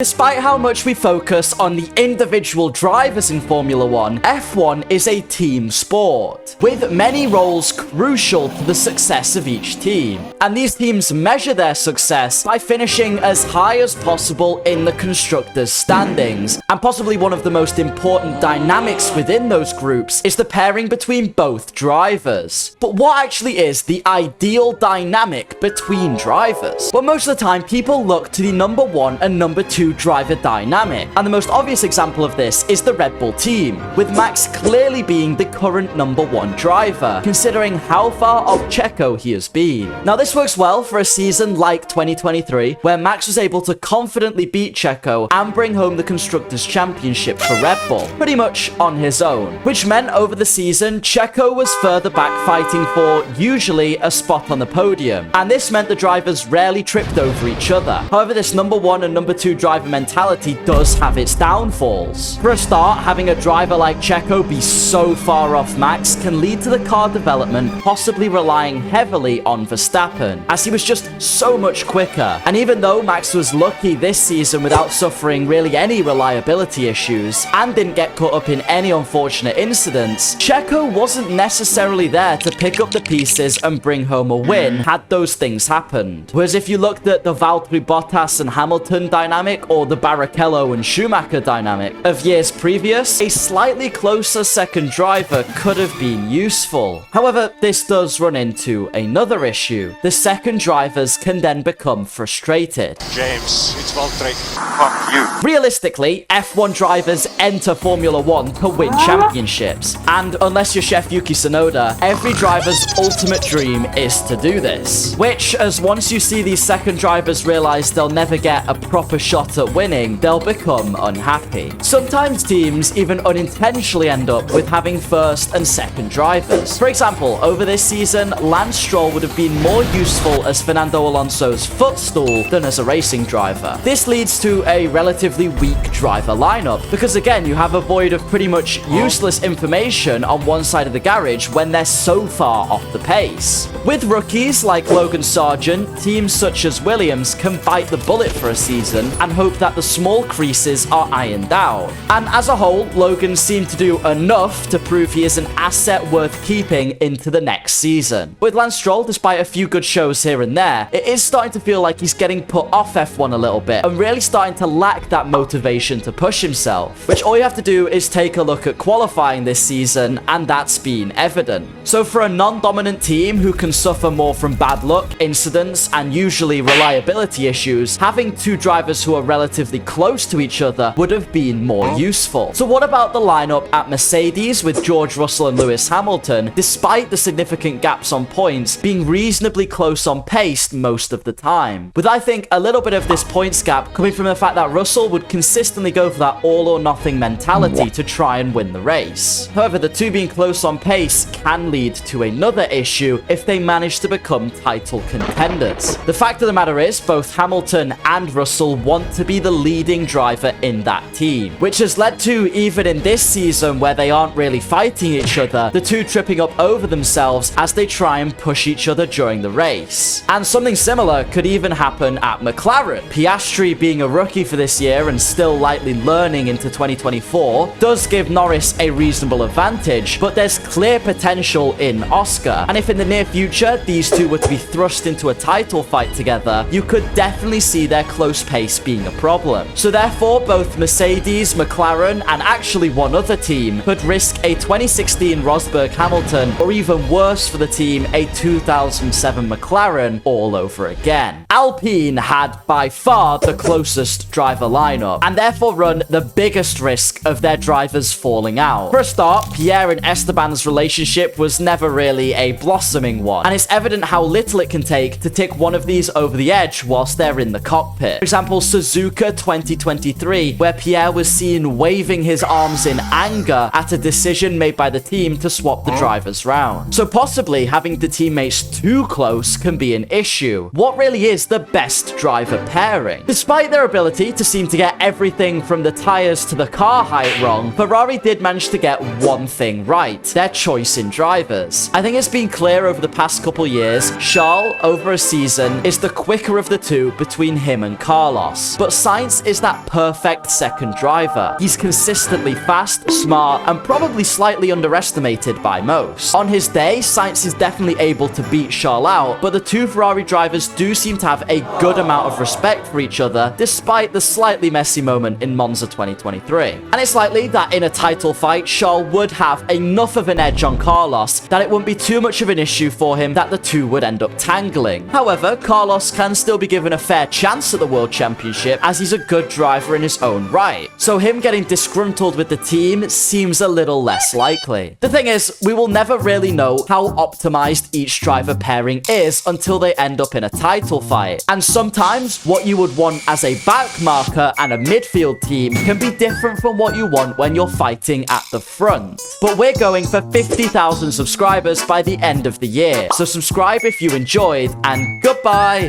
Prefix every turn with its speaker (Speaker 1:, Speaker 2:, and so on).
Speaker 1: Despite how much we focus on the individual drivers in Formula 1, F1 is a team sport, with many roles crucial to the success of each team. And these teams measure their success by finishing as high as possible in the constructors' standings. And possibly one of the most important dynamics within those groups is the pairing between both drivers. But what actually is the ideal dynamic between drivers? Well, most of the time, people look to the number 1 and number 2 driver dynamic, and the most obvious example of this is the Red Bull team, with Max clearly being the current number 1 driver, considering how far off Checo he has been. Now this works well for a season like 2023, where Max was able to confidently beat Checo and bring home the Constructors' Championship for Red Bull, pretty much on his own, which meant over the season, Checo was further back fighting for, usually, a spot on the podium, and this meant the drivers rarely tripped over each other. However, this number 1 and number 2 driver mentality does have its downfalls. For a start, having a driver like Checo be so far off Max can lead to the car development possibly relying heavily on Verstappen, as he was just so much quicker. And even though Max was lucky this season without suffering really any reliability issues, and didn't get caught up in any unfortunate incidents, Checo wasn't necessarily there to pick up the pieces and bring home a win had those things happened. Whereas if you looked at the Valtteri Bottas and Hamilton dynamic, or the Barrichello and Schumacher dynamic of years previous, a slightly closer second driver could have been useful. However, this does run into another issue. The second drivers can then become frustrated.
Speaker 2: James, it's Valtteri. Fuck you.
Speaker 1: Realistically, F1 drivers enter Formula 1 to win championships, and unless you're Chef Yuki Tsunoda, every driver's ultimate dream is to do this. Which, as once you see these second drivers realize they'll never get a proper shot at winning, they'll become unhappy. Sometimes teams even unintentionally end up with having first and second drivers. For example, over this season, Lance Stroll would have been more useful as Fernando Alonso's footstool than as a racing driver. This leads to a relatively weak driver lineup, because again, you have a void of pretty much useless information on one side of the garage when they're so far off the pace. With rookies like Logan Sargent, teams such as Williams can bite the bullet for a season and hope that the small creases are ironed out. And as a whole, Logan seemed to do enough to prove he is an asset worth keeping into the next season. With Lance Stroll, despite a few good shows here and there, it is starting to feel like he's getting put off F1 a little bit and really starting to lack that motivation to push himself, which all you have to do is take a look at qualifying this season, and that's been evident. So for a non-dominant team who can suffer more from bad luck, incidents, and usually reliability issues, having two drivers who are relatively close to each other would have been more useful. So what about the lineup at Mercedes with George Russell and Lewis Hamilton, despite the significant gaps on points, being reasonably close on pace most of the time? With, I think, a little bit of this points gap coming from the fact that Russell would consistently go for that all or nothing mentality to try and win the race. However, the two being close on pace can lead to another issue if they manage to become title contenders. The fact of the matter is, both Hamilton and Russell want to be the leading driver in that team, which has led to, even in this season where they aren't really fighting each other, the two tripping up over themselves as they try and push each other during the race. And something similar could even happen at McLaren. Piastri, being a rookie for this year and still lightly learning into 2024, does give Norris a reasonable advantage, but there's clear potential in Oscar, and if in the near future these two were to be thrust into a title fight together, you could definitely see their close pace being a problem. So therefore, both Mercedes, McLaren, and actually one other team could risk a 2016 Rosberg Hamilton, or even worse for the team, a 2007 McLaren all over again. Alpine had by far the closest driver lineup, and therefore run the biggest risk of their drivers falling out. For a start, Pierre and Esteban's relationship was never really a blossoming one, and it's evident how little it can take to tick one of these over the edge whilst they're in the cockpit. For example, Suzuka 2023, where Pierre was seen waving his arms in anger at a decision made by the team to swap the drivers round. So possibly having the teammates too close can be an issue. What really is the best driver pairing? Despite their ability to seem to get everything from the tires to the car height wrong, Ferrari did manage to get one thing right: their choice in drivers. I think it's been clear over the past couple years, Charles, over a season, is the quicker of the two between him and Carlos. But but Sainz is that perfect second driver. He's consistently fast, smart, and probably slightly underestimated by most. On his day, Sainz is definitely able to beat Charles out, but the two Ferrari drivers do seem to have a good amount of respect for each other, despite the slightly messy moment in Monza 2023. And it's likely that in a title fight, Charles would have enough of an edge on Carlos that it wouldn't be too much of an issue for him that the two would end up tangling. However, Carlos can still be given a fair chance at the World Championship as he's a good driver in his own right. So him getting disgruntled with the team seems a little less likely. The thing is, we will never really know how optimized each driver pairing is until they end up in a title fight. And sometimes what you would want as a back marker and a midfield team can be different from what you want when you're fighting at the front. But we're going for 50,000 subscribers by the end of the year. So subscribe if you enjoyed, and goodbye!